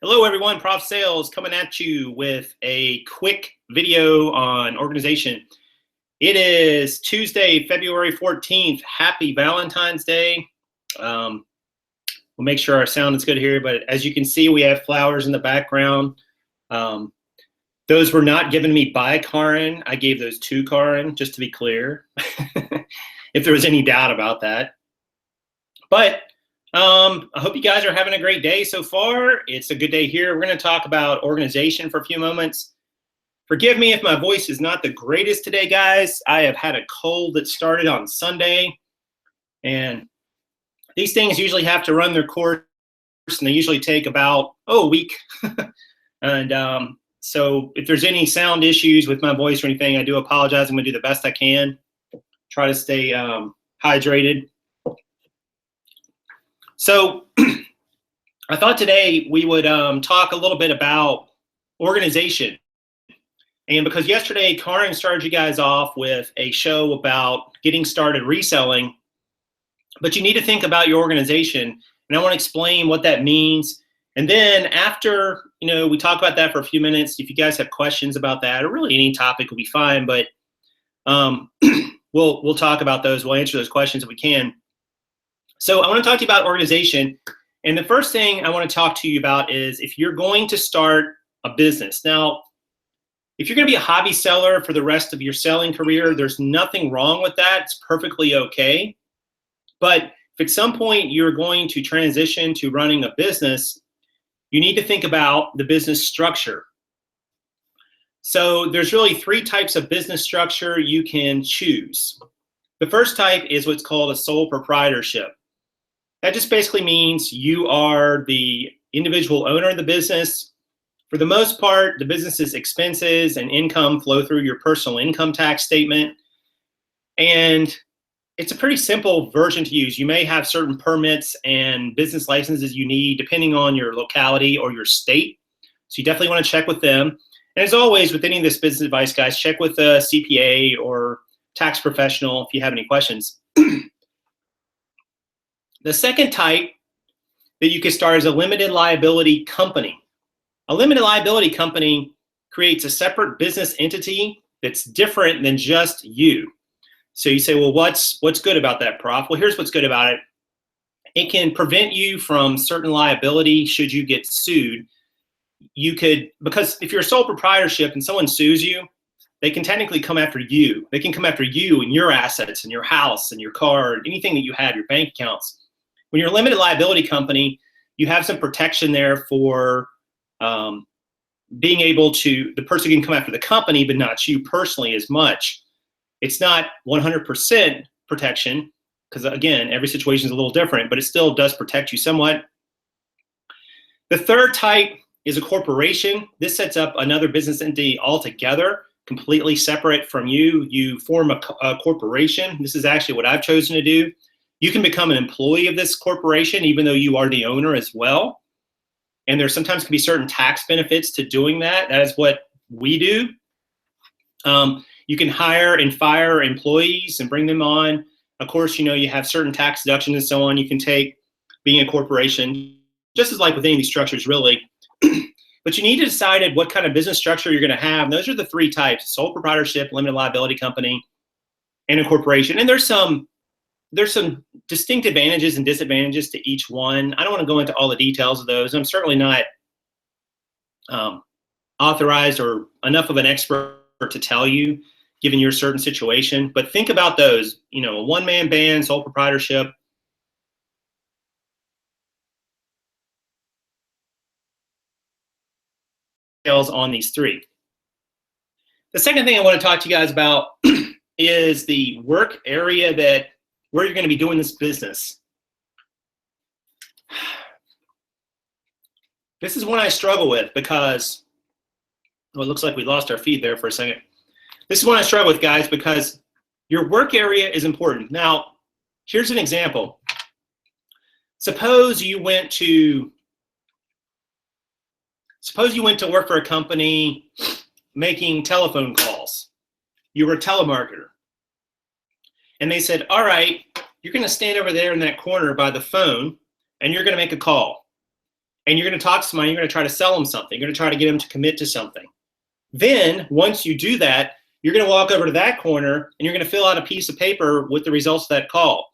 Hello everyone, Prof Sales coming at you with a quick video on organization. It is Tuesday, February 14th. Happy Valentine's Day. We'll make sure our sound is good here, but as you can see, we have flowers in the background. Those were not given me by Karin. I gave those to Karin, just to be clear, if there was any doubt about that. But I hope you guys are having a great day so far. It's a good day here. We're going to talk about organization for a few moments. Forgive me if my voice is not the greatest today, guys. I have had a cold that started on Sunday, and these things usually have to run their course, and they usually take about a week. And so if there's any sound issues with my voice or anything, I do apologize. I'm going to do the best I can. Try to stay hydrated. So I thought today we would talk a little bit about organization. And because yesterday Karin started you guys off with a show about getting started reselling, but you need to think about your organization. And I want to explain what that means. And then after, we talk about that for a few minutes, if you guys have questions about that, or really any topic will be fine, but we'll talk about those. We'll answer those questions if we can. So I want to talk to you about organization. And the first thing I want to talk to you about is if you're going to start a business. Now, if you're going to be a hobby seller for the rest of your selling career, there's nothing wrong with that. It's perfectly okay. But if at some point you're going to transition to running a business, you need to think about the business structure. So there's really three types of business structure you can choose. The first type is what's called a sole proprietorship. That just basically means you are the individual owner of the business. For the most part, the business's expenses and income flow through your personal income tax statement. And it's a pretty simple version to use. You may have certain permits and business licenses you need depending on your locality or your state. So you definitely want to check with them. And as always, with any of this business advice, guys, check with a CPA or tax professional if you have any questions. The second type that you can start is a limited liability company. A limited liability company creates a separate business entity that's different than just you. So you say, well, what's good about that, Prof? Well, here's what's good about it. It can prevent you from certain liability should you get sued. You could, because if you're a sole proprietorship and someone sues you, they can technically come after you. They can come after you and your assets and your house and your car, anything that you have, your bank accounts. When you're a limited liability company, you have some protection there for being able to, the person can come after the company, but not you personally as much. It's not 100% protection, because again, every situation is a little different, but it still does protect you somewhat. The third type is a corporation. This sets up another business entity altogether, completely separate from you. You form a corporation. This is actually what I've chosen to do. You can become an employee of this corporation, even though you are the owner as well. And there sometimes can be certain tax benefits to doing that. That is what we do. You can hire and fire employees and bring them on. Of course, you have certain tax deductions and so on you can take being a corporation, just as like with any of these structures, really. But you need to decide what kind of business structure you're going to have. And those are the three types: sole proprietorship, limited liability company, and a corporation. And there's some distinct advantages and disadvantages to each one. I don't want to go into all the details of those. I'm certainly not authorized or enough of an expert to tell you, given your certain situation. But think about those, a one-man band, sole proprietorship. On these three. The second thing I want to talk to you guys about is the work area where you're going to be doing this business. This is one I struggle with because, well, it looks like we lost our feed there for a second. This is one I struggle with, guys, because your work area is important. Now, here's an example. Suppose you went to work for a company making telephone calls. You were a telemarketer. And they said, all right, you're going to stand over there in that corner by the phone, and you're going to make a call. and you're going to talk to somebody, you're going to try to sell them something. You're going to try to get them to commit to something. Then once you do that, you're going to walk over to that corner and you're going to fill out a piece of paper with the results of that call.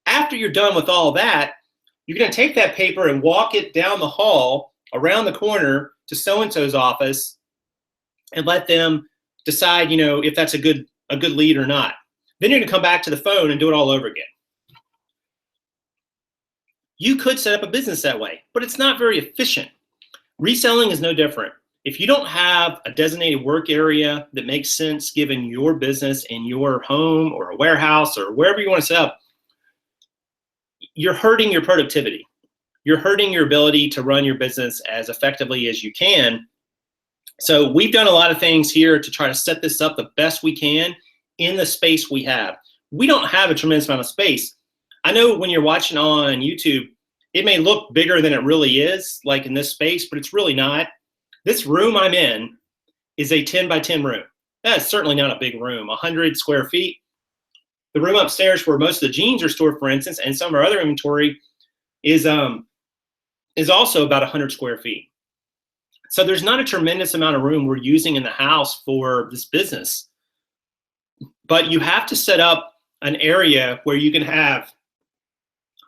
After you're done with all that, you're going to take that paper and walk it down the hall around the corner to so-and-so's office and let them decide, you know, if that's a good lead or not. Then you're going to come back to the phone and do it all over again. You could set up a business that way, but it's not very efficient. Reselling is no different. If you don't have a designated work area that makes sense given your business in your home or a warehouse or wherever you want to set up, you're hurting your productivity. You're hurting your ability to run your business as effectively as you can. So we've done a lot of things here to try to set this up the best we can in the space we have. We don't have a tremendous amount of space. I know when you're watching on YouTube, it may look bigger than it really is, like in this space, but it's really not. This room I'm in is a 10 by 10 room. That's certainly not a big room, 100 square feet. The room upstairs where most of the jeans are stored, for instance, and some of our other inventory is also about 100 square feet. So there's not a tremendous amount of room we're using in the house for this business. But you have to set up an area where you can have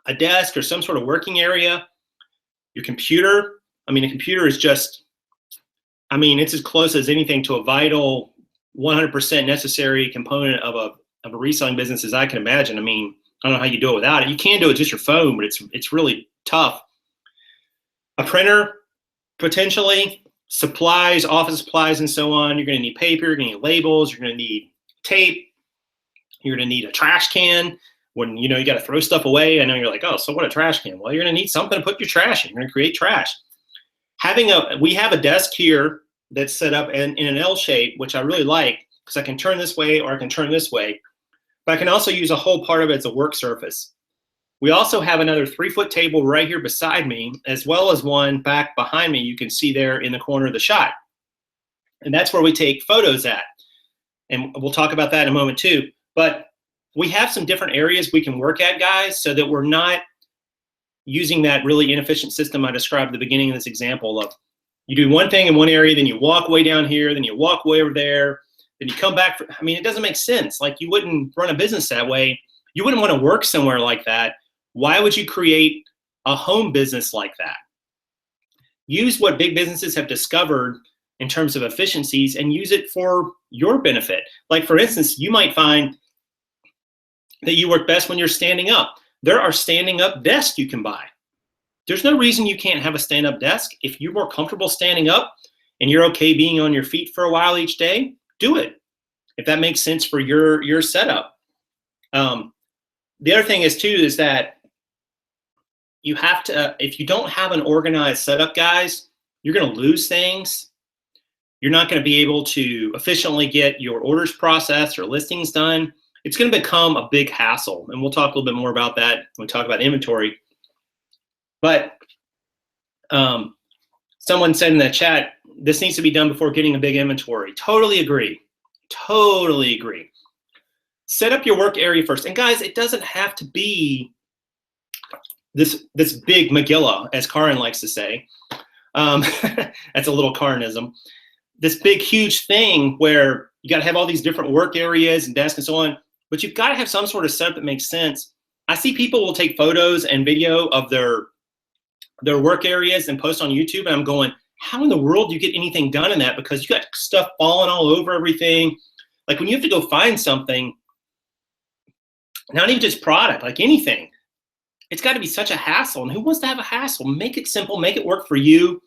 a desk or some sort of working area, your computer. I mean, a computer is just, I mean, it's as close as anything to a vital 100% necessary component of a reselling business as I can imagine. I mean, I don't know how you do it without it. You can do it just your phone, but it's really tough. A printer, potentially, supplies, office supplies, and so on. You're going to need paper, you're going to need labels, you're going to need tape, you're going to need a trash can. When you know you got to throw stuff away, I know you're like, oh, so what a trash can? Well, you're going to need something to put your trash in. You're going to create trash. We have a desk here that's set up in an L shape, which I really like because I can turn this way or I can turn this way. But I can also use a whole part of it as a work surface. We also have another 3-foot table right here beside me, as well as one back behind me you can see there in the corner of the shot. And that's where we take photos at. And we'll talk about that in a moment too. But we have some different areas we can work at, guys, so that we're not using that really inefficient system I described at the beginning of this example of you do one thing in one area, then you walk way down here, then you walk way over there, then you come back. I mean, it doesn't make sense. Like, you wouldn't run a business that way. You wouldn't want to work somewhere like that. Why would you create a home business like that? Use what big businesses have discovered in terms of efficiencies and use it for your benefit. Like, for instance, you might find that you work best when you're standing up. There are standing up desks you can buy. There's no reason you can't have a stand-up desk. If you're more comfortable standing up and you're okay being on your feet for a while each day, do it. If that makes sense for your setup. The other thing is that you have to, if you don't have an organized setup, guys, you're going to lose things. You're not going to be able to efficiently get your orders processed or listings done. It's going to become a big hassle, and we'll talk a little bit more about that when we talk about inventory. But someone said in the chat, this needs to be done before getting a big inventory. Totally agree. Totally agree. Set up your work area first. And guys, it doesn't have to be this big Megillah, as Karin likes to say. That's a little Karinism. This big, huge thing where you got to have all these different work areas and desks and so on, but you've got to have some sort of setup that makes sense. I see people will take photos and video of their work areas and post on YouTube, and I'm going, how in the world do you get anything done in that? Because you got stuff falling all over everything. Like, when you have to go find something, not even just product, like anything, it's got to be such a hassle. And who wants to have a hassle? Make it simple, make it work for you.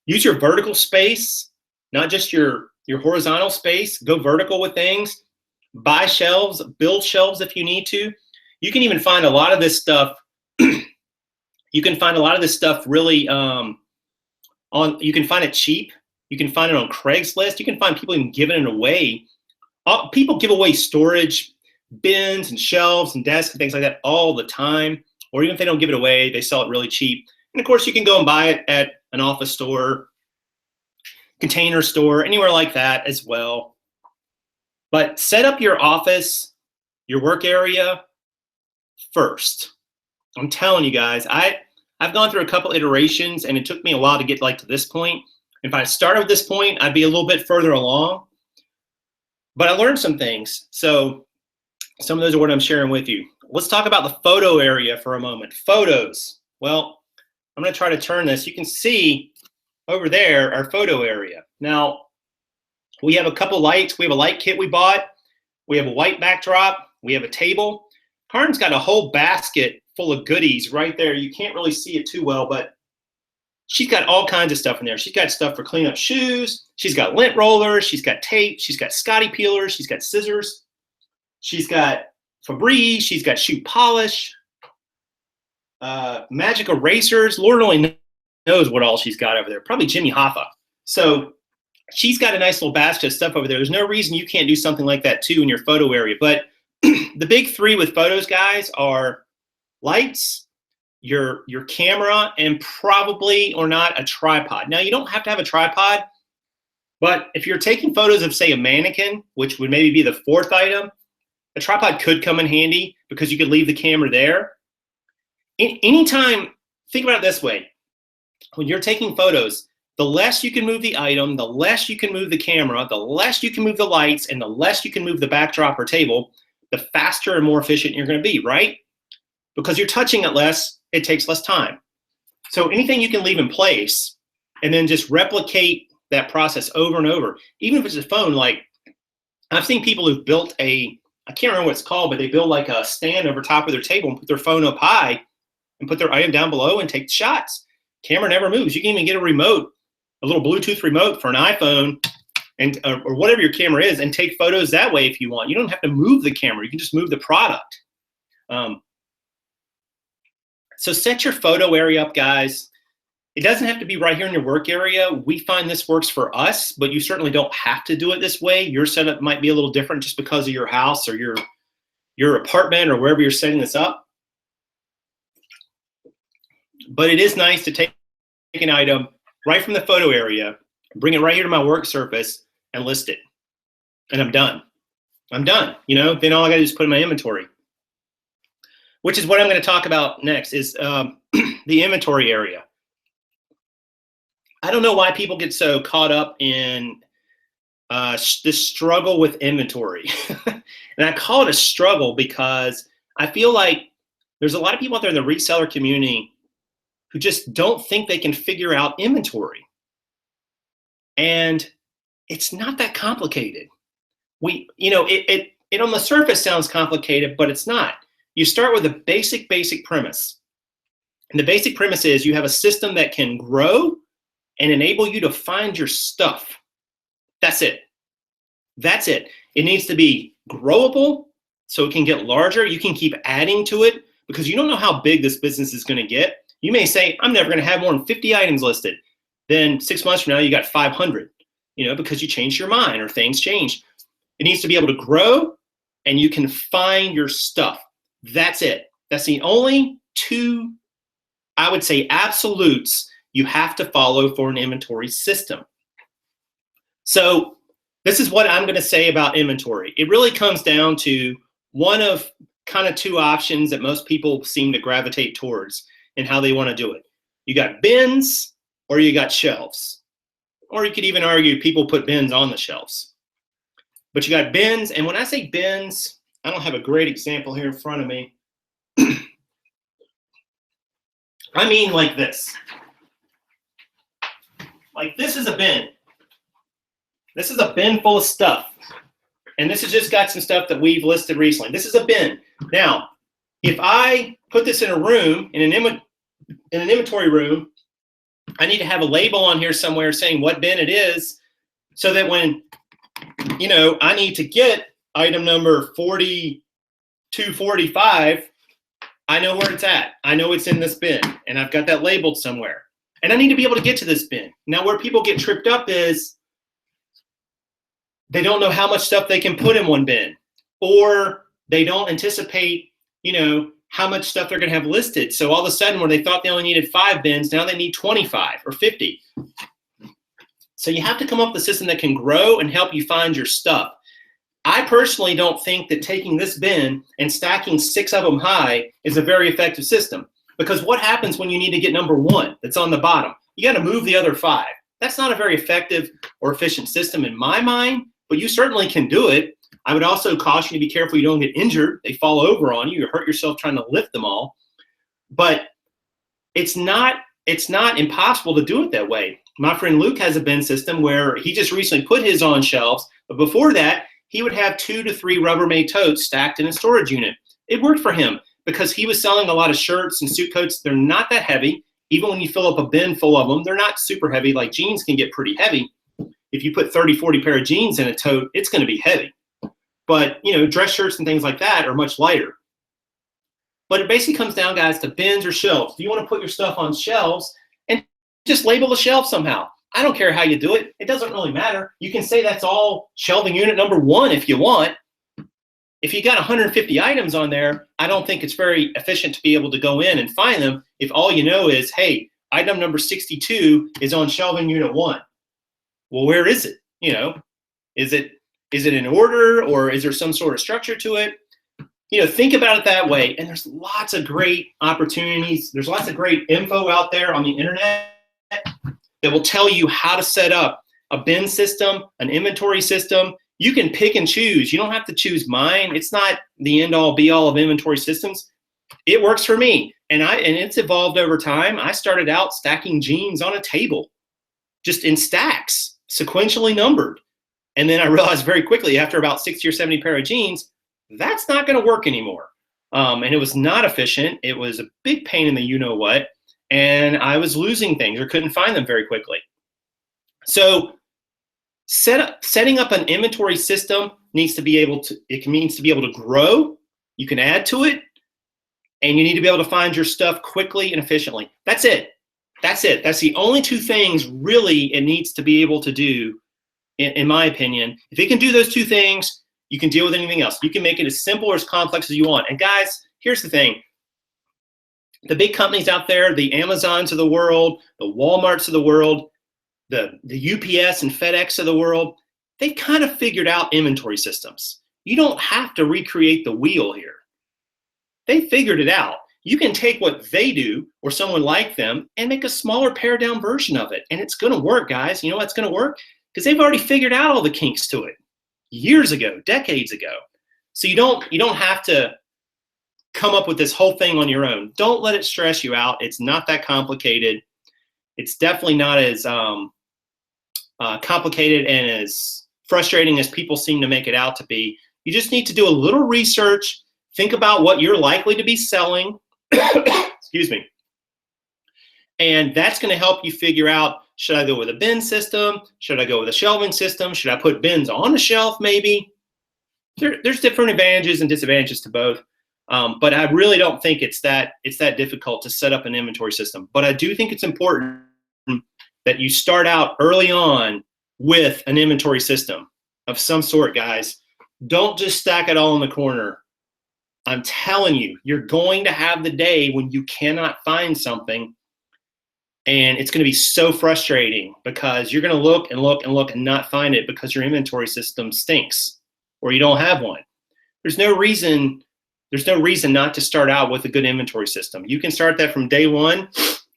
Use your vertical space, not just your horizontal space. Go vertical with things. Buy shelves, build shelves if you need to. You can even find a lot of this stuff. You can find a lot of this stuff really you can find it cheap. You can find it on Craigslist. You can find people even giving it away. People give away storage bins and shelves and desks and things like that all the time. Or even if they don't give it away, they sell it really cheap. And of course, you can go and buy it at an office store, Container Store, anywhere like that as well. But set up your office, your work area first. I'm telling you guys, I've gone through a couple iterations, and it took me a while to get like to this point. If I started with this point, I'd be a little bit further along. But I learned some things. So some of those are what I'm sharing with you. Let's talk about the photo area for a moment. Photos. Well, I'm going to try to turn this. You can see over there our photo area. Now, we have a couple lights. We have a light kit we bought. We have a white backdrop. We have a table. Karen's got a whole basket full of goodies right there. You can't really see it too well, but she's got all kinds of stuff in there. She's got stuff for cleaning up shoes. She's got lint rollers. She's got tape. She's got Scotty peelers. She's got scissors. She's got Febreze. She's got shoe polish. Magic erasers. Lord only knows what all she's got over there. Probably Jimmy Hoffa. So she's got a nice little basket of stuff over there. There's no reason you can't do something like that too in your photo area. But the big three with photos, guys, are lights, your camera, and probably or not a tripod. Now, you don't have to have a tripod, but if you're taking photos of, say, a mannequin, which would maybe be the fourth item, a tripod could come in handy because you could leave the camera there. Anytime, think about it this way. When you're taking photos, the less you can move the item, the less you can move the camera, the less you can move the lights, and the less you can move the backdrop or table, the faster and more efficient you're going to be, right? Because you're touching it less, it takes less time. So anything you can leave in place and then just replicate that process over and over, even if it's a phone. Like, I've seen people who've built I can't remember what it's called, but they build like a stand over top of their table and put their phone up high and put their item down below and take shots. Camera never moves. You can even get a remote, a little Bluetooth remote for an iPhone and or whatever your camera is, and take photos that way if you want. You don't have to move the camera. You can just move the product. So set your photo area up, guys. It doesn't have to be right here in your work area. We find this works for us, but you certainly don't have to do it this way. Your setup might be a little different just because of your house or your apartment or wherever you're setting this up. But it is nice to take an item right from the photo area, bring it right here to my work surface, and list it. And I'm done. I'm done. You know, then all I got to do is put in my inventory, which is what I'm going to talk about next, is the inventory area. I don't know why people get so caught up in this struggle with inventory. And I call it a struggle because I feel like there's a lot of people out there in the reseller community who just don't think they can figure out inventory. And it's not that complicated. It on the surface sounds complicated, but it's not. You start with a basic premise. And the basic premise is you have a system that can grow and enable you to find your stuff. That's it. That's it. It needs to be growable so it can get larger. You can keep adding to it because you don't know how big this business is going to get. You may say, I'm never going to have more than 50 items listed. Then 6 months from now, you got 500, because you changed your mind or things changed. It needs to be able to grow and you can find your stuff. That's it. That's the only two, I would say, absolutes you have to follow for an inventory system. So this is what I'm going to say about inventory. It really comes down to one of kind of two options that most people seem to gravitate towards and how they want to do it. You got bins or you got shelves. Or you could even argue people put bins on the shelves. But you got bins, and when I say bins, I don't have a great example here in front of me. I mean like this. Like this is a bin. This is a bin full of stuff. And this has just got some stuff that we've listed recently. This is a bin. Now, if I put this in a room, in an inventory room, I need to have a label on here somewhere saying what bin it is so that when, I need to get item number 4245, I know where it's at. I know it's in this bin, and I've got that labeled somewhere. And I need to be able to get to this bin. Now, where people get tripped up is they don't know how much stuff they can put in one bin, or they don't anticipate, how much stuff they're going to have listed. So all of a sudden, when they thought they only needed 5 bins, now they need 25 or 50. So you have to come up with a system that can grow and help you find your stuff. I personally don't think that taking this bin and stacking 6 of them high is a very effective system. Because what happens when you need to get number 1 that's on the bottom? You got to move the other 5. That's not a very effective or efficient system in my mind, but you certainly can do it. I would also caution you to be careful you don't get injured. They fall over on you. You hurt yourself trying to lift them all. But it's not impossible to do it that way. My friend Luke has a bin system where he just recently put his on shelves, but before that, he would have 2 to 3 Rubbermaid totes stacked in a storage unit. It worked for him because he was selling a lot of shirts and suit coats. They're not that heavy. Even when you fill up a bin full of them, they're not super heavy. Like jeans can get pretty heavy. If you put 30, 40 pair of jeans in a tote, it's going to be heavy. But, you know, dress shirts and things like that are much lighter. But it basically comes down, guys, to bins or shelves. Do you want to put your stuff on shelves and just label the shelf somehow? I don't care how you do it. It doesn't really matter. You can say that's all shelving unit number 1 if you want. If you got 150 items on there, I don't think it's very efficient to be able to go in and find them if all you know is, hey, item number 62 is on shelving unit 1. Well, where is it? You know, is it in order, or is there some sort of structure to it? You know, think about it that way. And there's lots of great opportunities. There's lots of great info out there on the internet that will tell you how to set up a bin system, an inventory system. You can pick and choose. You don't have to choose mine. It's not the end all be all of inventory systems. It works for me. And it's evolved over time. I started out stacking jeans on a table, just in stacks, sequentially numbered. And then I realized very quickly after about 60 or 70 pair of jeans, that's not going to work anymore. And it was not efficient. It was a big pain in the you-know-what. And I was losing things or couldn't find them very quickly. So setting up an inventory system needs to be able to grow. You can add to it. And you need to be able to find your stuff quickly and efficiently. That's it. That's it. That's the only 2 things really it needs to be able to do, in my opinion. If it can do those 2 things, you can deal with anything else. You can make it as simple or as complex as you want. And guys, here's the thing. The big companies out there, the Amazons of the world, the Walmarts of the world, the UPS and FedEx of the world, they've kind of figured out inventory systems. You don't have to recreate the wheel here. They figured it out. You can take what they do or someone like them and make a smaller pared down version of it. And it's going to work, guys. You know what's going to work? Because they've already figured out all the kinks to it years ago, decades ago. So you don't have to come up with this whole thing on your own. Don't let it stress you out. It's not that complicated. It's definitely not as complicated and as frustrating as people seem to make it out to be. You just need to do a little research. Think about what you're likely to be selling. Excuse me. And that's going to help you figure out, should I go with a bin system? Should I go with a shelving system? Should I put bins on a shelf maybe? There's different advantages and disadvantages to both. But I really don't think it's that difficult to set up an inventory system. But I do think it's important that you start out early on with an inventory system of some sort, guys. Don't just stack it all in the corner. I'm telling you, you're going to have the day when you cannot find something, and it's going to be so frustrating because you're going to look and look and look and not find it because your inventory system stinks or you don't have one. There's no reason not to start out with a good inventory system. You can start that from day one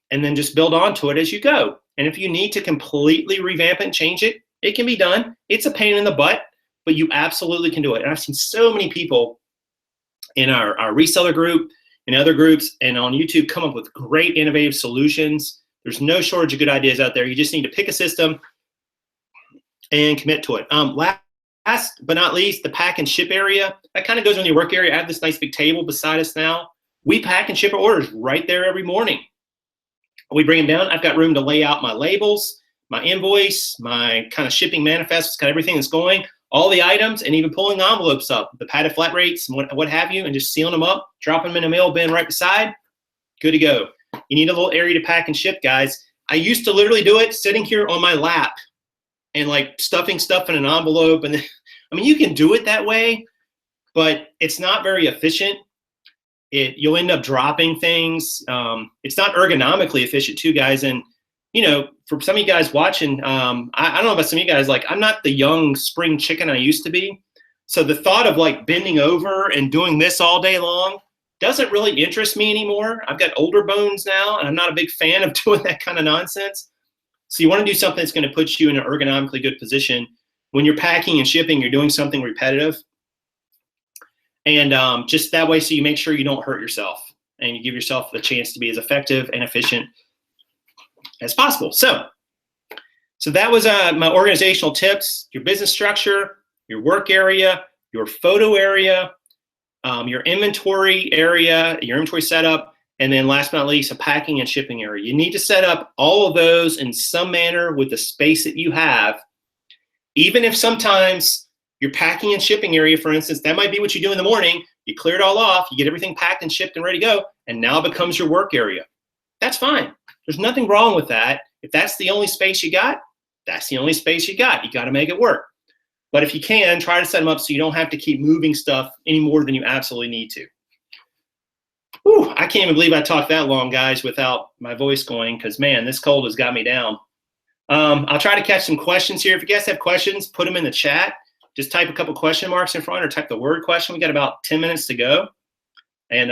and then just build onto it as you go. And if you need to completely revamp it and change it, it can be done. It's a pain in the butt, but you absolutely can do it. And I've seen so many people in our reseller group and other groups and on YouTube come up with great innovative solutions. There's no shortage of good ideas out there. You just need to pick a system and commit to it. Last but not least, the pack and ship area. That kind of goes on your work area. I have this nice big table beside us now. We pack and ship our orders right there every morning. We bring them down. I've got room to lay out my labels, my invoice, my kind of shipping manifest. It's got everything that's going, all the items, and even pulling the envelopes up, the padded flat rates and what have you, and just sealing them up, dropping them in a mail bin right beside. Good to go. You need a little area to pack and ship, guys. I used to literally do it sitting here on my lap and like stuffing stuff in an envelope. And I mean, you can do it that way, but it's not very efficient. You'll end up dropping things. It's not ergonomically efficient too, guys. And, you know, for some of you guys watching, I don't know about some of you guys, like I'm not the young spring chicken I used to be. So the thought of like bending over and doing this all day long, doesn't really interest me anymore. I've got older bones now, and I'm not a big fan of doing that kind of nonsense. So you want to do something that's going to put you in an ergonomically good position. When you're packing and shipping, you're doing something repetitive. And just that way, so you make sure you don't hurt yourself and you give yourself the chance to be as effective and efficient as possible. So that was my organizational tips: your business structure, your work area, your photo area, your inventory area, your inventory setup, and then last but not least, a packing and shipping area. You need to set up all of those in some manner with the space that you have, even if sometimes your packing and shipping area, for instance, that might be what you do in the morning. You clear it all off, you get everything packed and shipped and ready to go, and now it becomes your work area. That's fine. There's nothing wrong with that. If that's the only space you got, that's the only space you got. You got to make it work. But if you can, try to set them up so you don't have to keep moving stuff any more than you absolutely need to. Whew, I can't even believe I talked that long, guys, without my voice going, because, man, this cold has got me down. I'll try to catch some questions here. If you guys have questions, put them in the chat. Just type a couple question marks in front or type the word question. We got about 10 minutes to go. And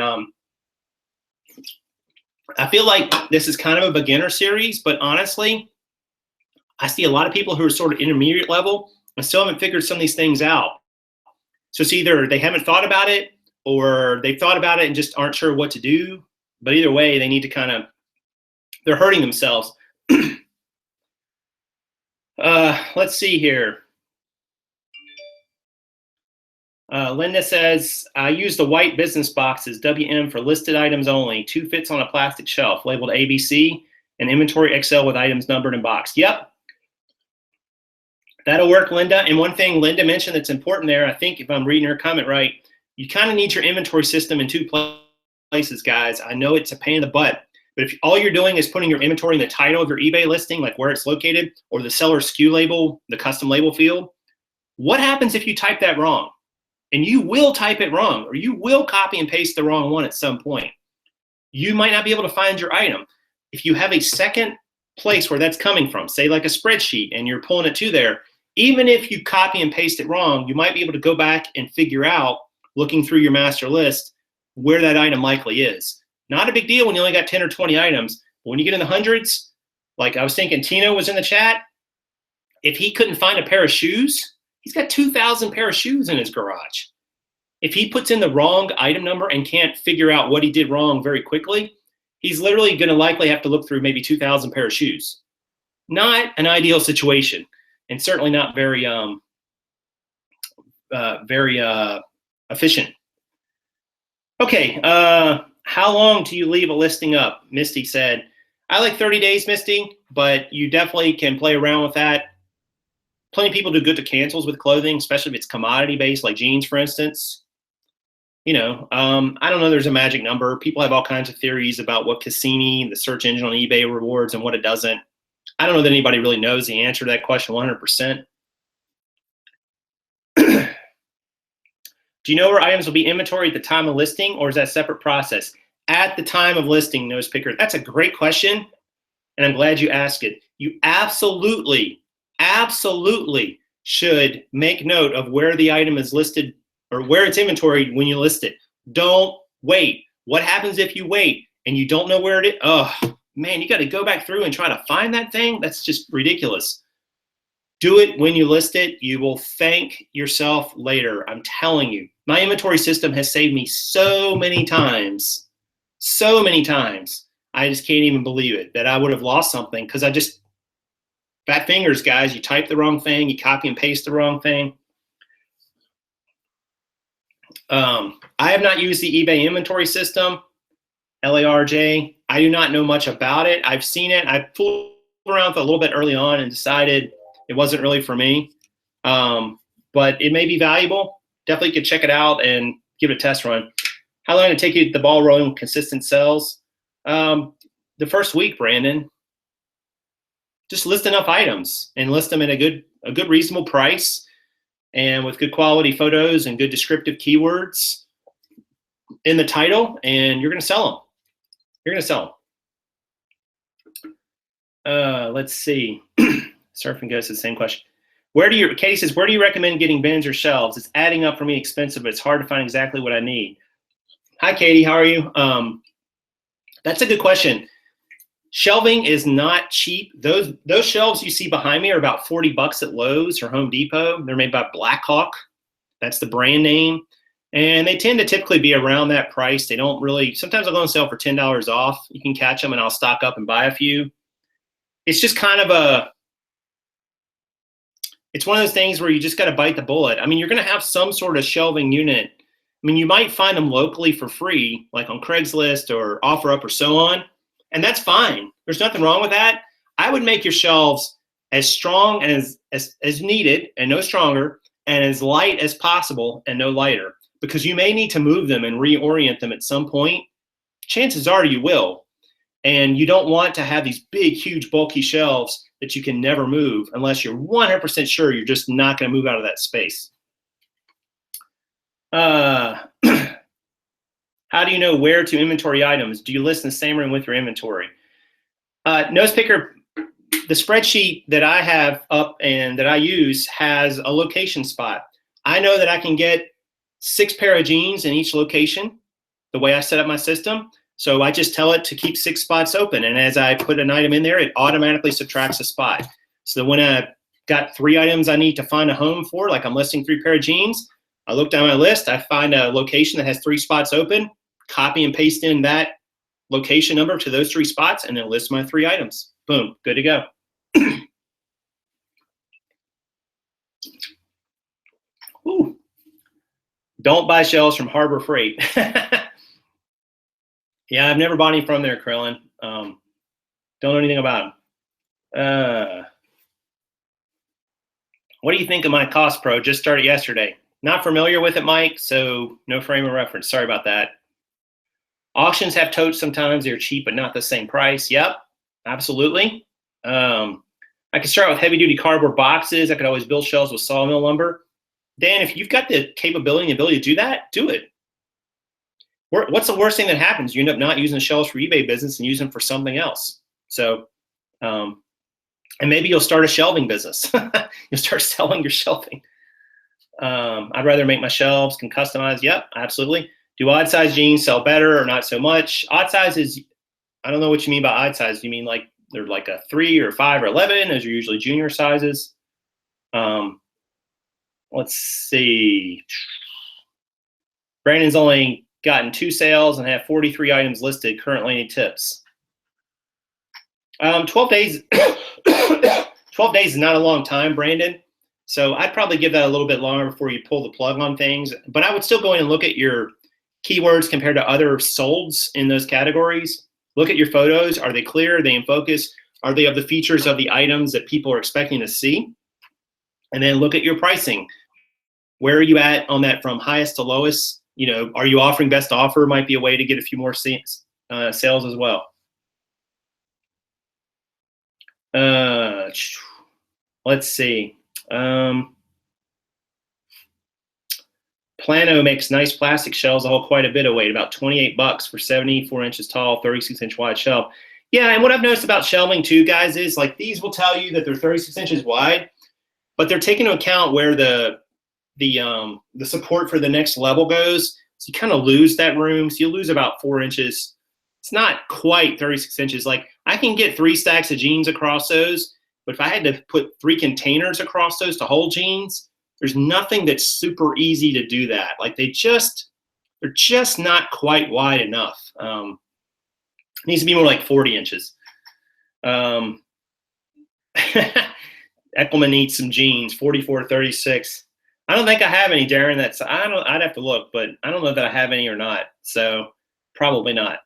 I feel like this is kind of a beginner series, but honestly, I see a lot of people who are sort of intermediate level and still haven't figured some of these things out. So it's either they haven't thought about it or they've thought about it and just aren't sure what to do. But either way, they need to they're hurting themselves. Let's see here. Linda says, I use the white business boxes, WM, for listed items only. 2 fits on a plastic shelf labeled ABC and inventory Excel with items numbered and boxed. Yep. That'll work, Linda. And one thing Linda mentioned that's important there, I think if I'm reading her comment right, you kind of need your inventory system in 2 places, guys. I know it's a pain in the butt, but if all you're doing is putting your inventory in the title of your eBay listing, like where it's located, or the seller SKU label, the custom label field, what happens if you type that wrong? And you will type it wrong, or you will copy and paste the wrong one at some point. You might not be able to find your item. If you have a second place where that's coming from, say like a spreadsheet, and you're pulling it to there, even if you copy and paste it wrong, you might be able to go back and figure out, looking through your master list, where that item likely is. Not a big deal when you only got 10 or 20 items. But when you get in the hundreds, like I was thinking Tino was in the chat, if he couldn't find a pair of shoes, he's got 2,000 pair of shoes in his garage. If he puts in the wrong item number and can't figure out what he did wrong very quickly, he's literally going to likely have to look through maybe 2,000 pair of shoes. Not an ideal situation, and certainly not very efficient. Okay, how long do you leave a listing up? Misty said, I like 30 days, Misty, but you definitely can play around with that. Plenty of people do good to cancels with clothing, especially if it's commodity-based, like jeans, for instance. You know, I don't know, there's a magic number. People have all kinds of theories about what Cassini, the search engine on eBay, rewards and what it doesn't. I don't know that anybody really knows the answer to that question 100%. Do you know where items will be inventory at the time of listing, or is that a separate process? At the time of listing, nose picker. That's a great question, and I'm glad you asked it. You absolutely should make note of where the item is listed or where it's inventoried when you list it. Don't wait. What happens if you wait and you don't know where it is? Oh, man, you got to go back through and try to find that thing? That's just ridiculous. Do it when you list it. You will thank yourself later. I'm telling you. My inventory system has saved me so many times. So many times. I just can't even believe it that I would have lost something because I just, fat fingers, guys. You type the wrong thing. You copy and paste the wrong thing. I have not used the eBay inventory system, LARJ. I do not know much about it. I've seen it. I fooled around with it a little bit early on and decided it wasn't really for me. But it may be valuable. Definitely could check it out and give it a test run. How long did it take you to get the ball rolling with consistent sales? The first week, Brandon. Just list enough items and list them at a good reasonable price and with good quality photos and good descriptive keywords in the title, and you're going to sell them. You're going to sell them. Let's see. Surfing goes to the same question. Katie says, where do you recommend getting bins or shelves? It's adding up for me expensive, but it's hard to find exactly what I need. Hi, Katie. How are you? That's a good question. Shelving is not cheap. Those shelves you see behind me are about 40 bucks at Lowe's or Home Depot. They're made by Blackhawk. That's the brand name. And they tend to typically be around that price. They don't really, sometimes I'll go on sale for $10 off. You can catch them and I'll stock up and buy a few. It's just kind of it's one of those things where you just got to bite the bullet. I mean, you're going to have some sort of shelving unit. I mean, you might find them locally for free, like on Craigslist or OfferUp or so on. And that's fine. There's nothing wrong with that. I would make your shelves as strong as needed and no stronger, and as light as possible and no lighter, because you may need to move them and reorient them at some point. Chances are you will. And you don't want to have these big, huge, bulky shelves that you can never move unless you're 100% sure you're just not going to move out of that space. How do you know where to inventory items? Do you list in the same room with your inventory? Nose Picker, the spreadsheet that I have up and that I use has a location spot. I know that I can get 6 pair of jeans in each location, the way I set up my system. So I just tell it to keep 6 spots open. And as I put an item in there, it automatically subtracts a spot. So when I got 3 items I need to find a home for, like I'm listing 3 pair of jeans, I look down my list, I find a location that has 3 spots open, copy and paste in that location number to those 3 spots, and then list my 3 items. Boom, good to go. Ooh. Don't buy shelves from Harbor Freight. Yeah, I've never bought any from there, Krillin. Don't know anything about them. What do you think of my Cost Pro? Just started yesterday. Not familiar with it, Mike, so no frame of reference. Sorry about that. Auctions have totes sometimes. They're cheap, but not the same price. Yep, absolutely. I could start with heavy-duty cardboard boxes. I could always build shelves with sawmill lumber. Dan, if you've got the capability and ability to do that, do it. What's the worst thing that happens? You end up not using the shelves for eBay business and use them for something else. So, and maybe you'll start a shelving business. You'll start selling your shelving. I'd rather make my shelves, can customize. Yep, absolutely. Do odd size jeans sell better or not so much? Odd size is, I don't know what you mean by odd size. You mean like they're like a 3 or 5 or 11? Those are usually junior sizes. Let's see. Brandon's only gotten 2 sales and have 43 items listed. Currently, any tips? 12 days. 12 days is not a long time, Brandon. So I'd probably give that a little bit longer before you pull the plug on things. But I would still go in and look at your keywords compared to other solds in those categories. Look at your photos. Are they clear? Are they in focus? Are they of the features of the items that people are expecting to see? And then look at your pricing. Where are you at on that from highest to lowest? You know, are you offering best offer? Might be a way to get a few more sales as well. Let's see. Plano makes nice plastic shelves that hold quite a bit of weight, about 28 bucks for 74 inches tall, 36-inch wide shelf. Yeah, and what I've noticed about shelving too, guys, is like these will tell you that they're 36 inches wide, but they're taking into account where the support for the next level goes. So you kind of lose that room. So you lose about 4 inches. It's not quite 36 inches. Like I can get 3 stacks of jeans across those, but if I had to put 3 containers across those to hold jeans, there's nothing that's super easy to do that. Like they're just not quite wide enough. It needs to be more like 40 inches. Eckelman needs some jeans, 44, 36. I don't think I have any, Darren. I'd have to look, but I don't know that I have any or not. So probably not.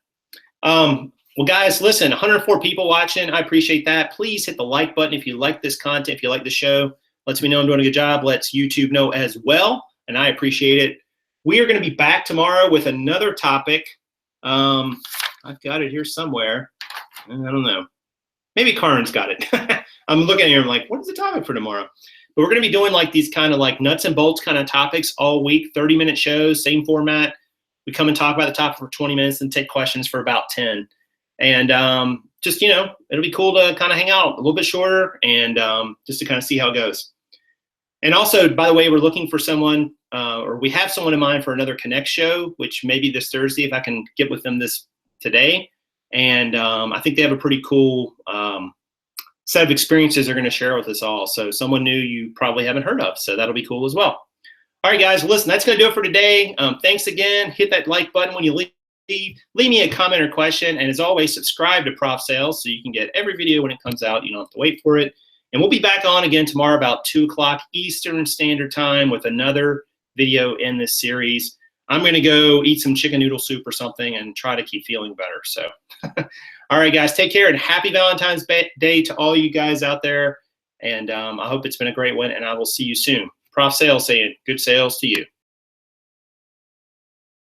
Well, guys, listen, 104 people watching. I appreciate that. Please hit the like button if you like this content, if you like the show. Lets me know I'm doing a good job. Lets YouTube know as well, and I appreciate it. We are going to be back tomorrow with another topic. I've got it here somewhere. I don't know. Maybe Karen's got it. I'm looking at here. I'm like, what is the topic for tomorrow? But we're going to be doing like these kind of like nuts and bolts kind of topics all week, 30-minute shows, same format. We come and talk about the topic for 20 minutes and take questions for about 10. And just, you know, it'll be cool to kind of hang out a little bit shorter and just to kind of see how it goes. And also, by the way, we're looking for someone or we have someone in mind for another Connect show, which maybe this Thursday if I can get with them this today. And I think they have a pretty cool set of experiences they're going to share with us all. So someone new you probably haven't heard of. So that'll be cool as well. All right, guys, listen, that's going to do it for today. Thanks again. Hit that like button when you leave. Leave me a comment or question. And as always, subscribe to Prof Sales so you can get every video when it comes out. You don't have to wait for it. And we'll be back on again tomorrow about 2 o'clock Eastern Standard Time with another video in this series. I'm going to go eat some chicken noodle soup or something and try to keep feeling better. So, all right, guys, take care and happy Valentine's Day to all you guys out there. And I hope it's been a great one, and I will see you soon. Prof Sales saying good sales to you.